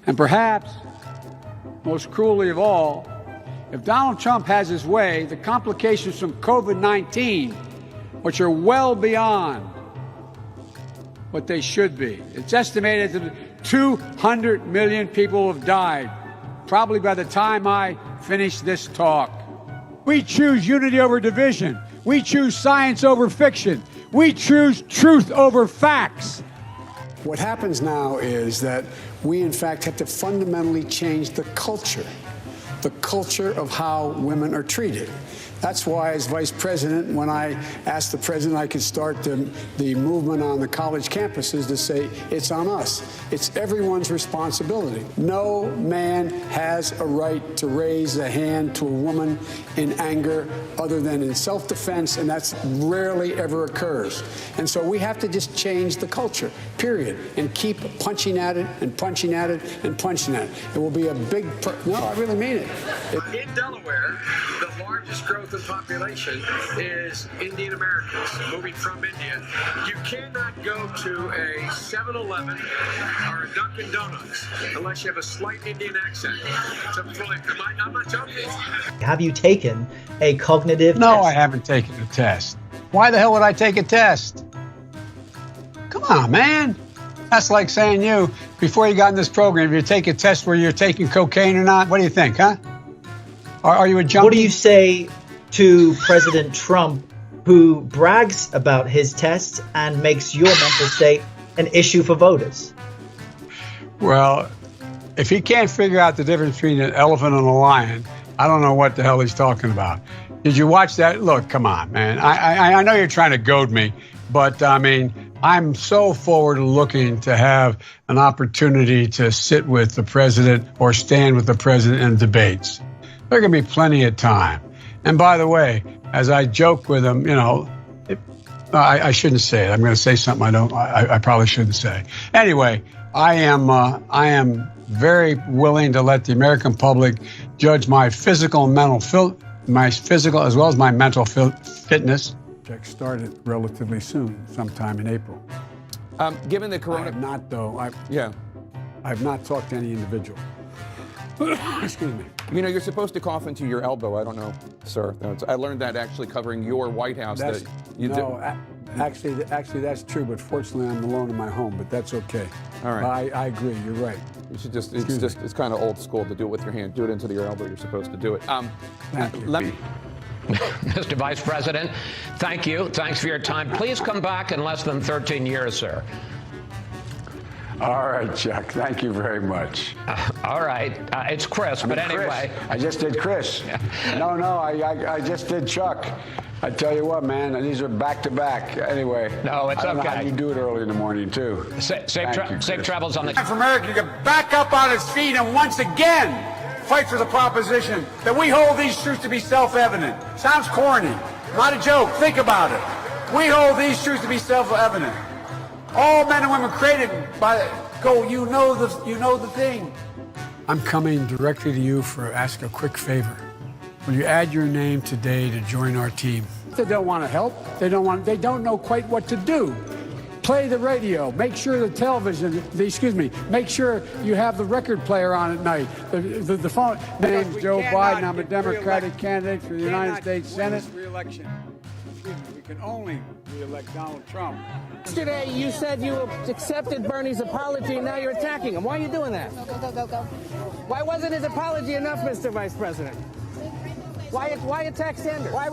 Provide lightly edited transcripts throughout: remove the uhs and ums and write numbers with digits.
And perhaps, most cruelly of all, if Donald Trump has his way, the complications from COVID-19, which are well beyond what they should be. It's estimated that 200 million people have died, probably by the time I finish this talk. We choose unity over division. We choose science over fiction. We choose truth over facts. What happens now is that we, in fact, have to fundamentally change the culture of how women are treated. That's why, as vice president, when I asked the president I could start the movement on the college campuses to say it's on us. It's everyone's responsibility. No man has a right to raise a hand to a woman in anger other than in self-defense, and that's rarely ever occurs. And so we have to just change the culture, period, and keep punching at it and punching at it and punching at it. It will be a big, no, I really mean it. In Delaware, the largest growth in population is Indian Americans moving from India. You cannot go to a 7-Eleven or a Dunkin' Donuts unless you have a slight Indian accent. I'm not joking. Have you taken a cognitive No, test? I haven't taken a test. Why the hell would I take a test? Come on, man. That's like saying you, before you got in this program, if you take a test where you're taking cocaine or not, what do you think, huh? Are you a junkie? What do you say to President Trump, who brags about his tests and makes your mental state an issue for voters? Well, if he can't figure out the difference between an elephant and a lion, I don't know what the hell he's talking about. Did you watch that? Look, come on, man. I know you're trying to goad me, but I mean, I'm so forward looking to have an opportunity to sit with the president or stand with the president in debates. There can be plenty of time. And by the way, as I joke with him, you know, I shouldn't say it. I'm going to say something I probably shouldn't say. Anyway, I am very willing to let the American public judge my physical and mental my physical as well as my mental fitness. Check started relatively soon, sometime in April. Given the corona, I have not, though. I have not talked to any individual. Excuse me. you know, you're supposed to cough into your elbow. I don't know, sir. I learned that actually covering your White House. Actually, that's true. But fortunately, I'm alone in my home. But that's okay. All right. I agree. You're right. You should it's kind of old school to do it with your hand. Do it into your elbow. You're supposed to do it. Thank you. Mr. Vice President, thank you. Thanks for your time. Please come back in less than 13 years, sir. All right, Chuck. Thank you very much. All right. It's Chris, but anyway. Chris. I just did Chris. No, I just did Chuck. I tell you what, man, these are back to back. Anyway. No, it's I don't okay. know how you do it early in the morning, too. Safe travels on the... For America to get back up on its feet and once again fight for the proposition that we hold these truths to be self-evident. Sounds corny. Not a joke. Think about it. We hold these truths to be self-evident. All men and women created by you know the thing. I'm coming directly to you for ask a quick favor. Will you add your name today to join our team? They don't want to help. They don't know quite what to do. Play the radio. Make sure the television. Make sure you have the record player on at night. The phone. My name's Joe Biden. I'm a Democratic candidate for the United States Senate. Re-election. We can only re-elect Donald Trump. Yesterday, you said you accepted Bernie's apology, and now you're attacking him. Why are you doing that? Go. Why wasn't his apology enough, Mr. Vice President? Why attack Sanders? Why?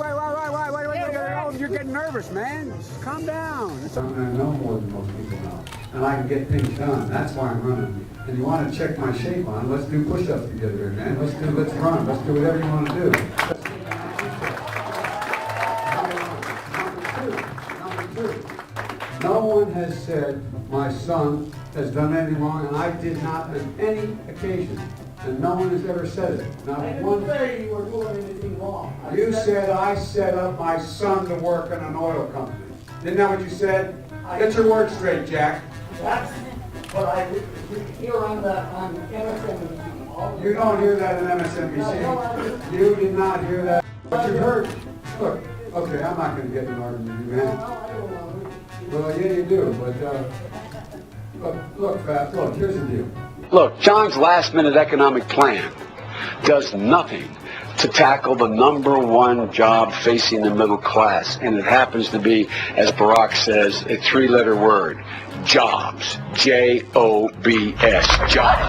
You're getting nervous, man. Just calm down. I know more than most people know, and I can get things done. That's why I'm running. And you want to check my shape on? Let's do push-ups together, man. Let's run. Let's do whatever you want to do. Number two. No one has said my son has done anything wrong, and I did not on any occasion. And no one has ever said it. Not one. say you were doing anything wrong. You said I set up my son to work in an oil company. Isn't that what you said? Get your words straight, Jack. That's what I hear on MSNBC. You don't hear that in MSNBC. You did not hear that. But you heard. Look, okay, I'm not going to get in an argument with you, man. Well, yeah, you do. But look, here's the deal. Look, John's last-minute economic plan does nothing to tackle the number one job facing the middle class, and it happens to be, as Barack says, a three-letter word: jobs. Jobs. Jobs.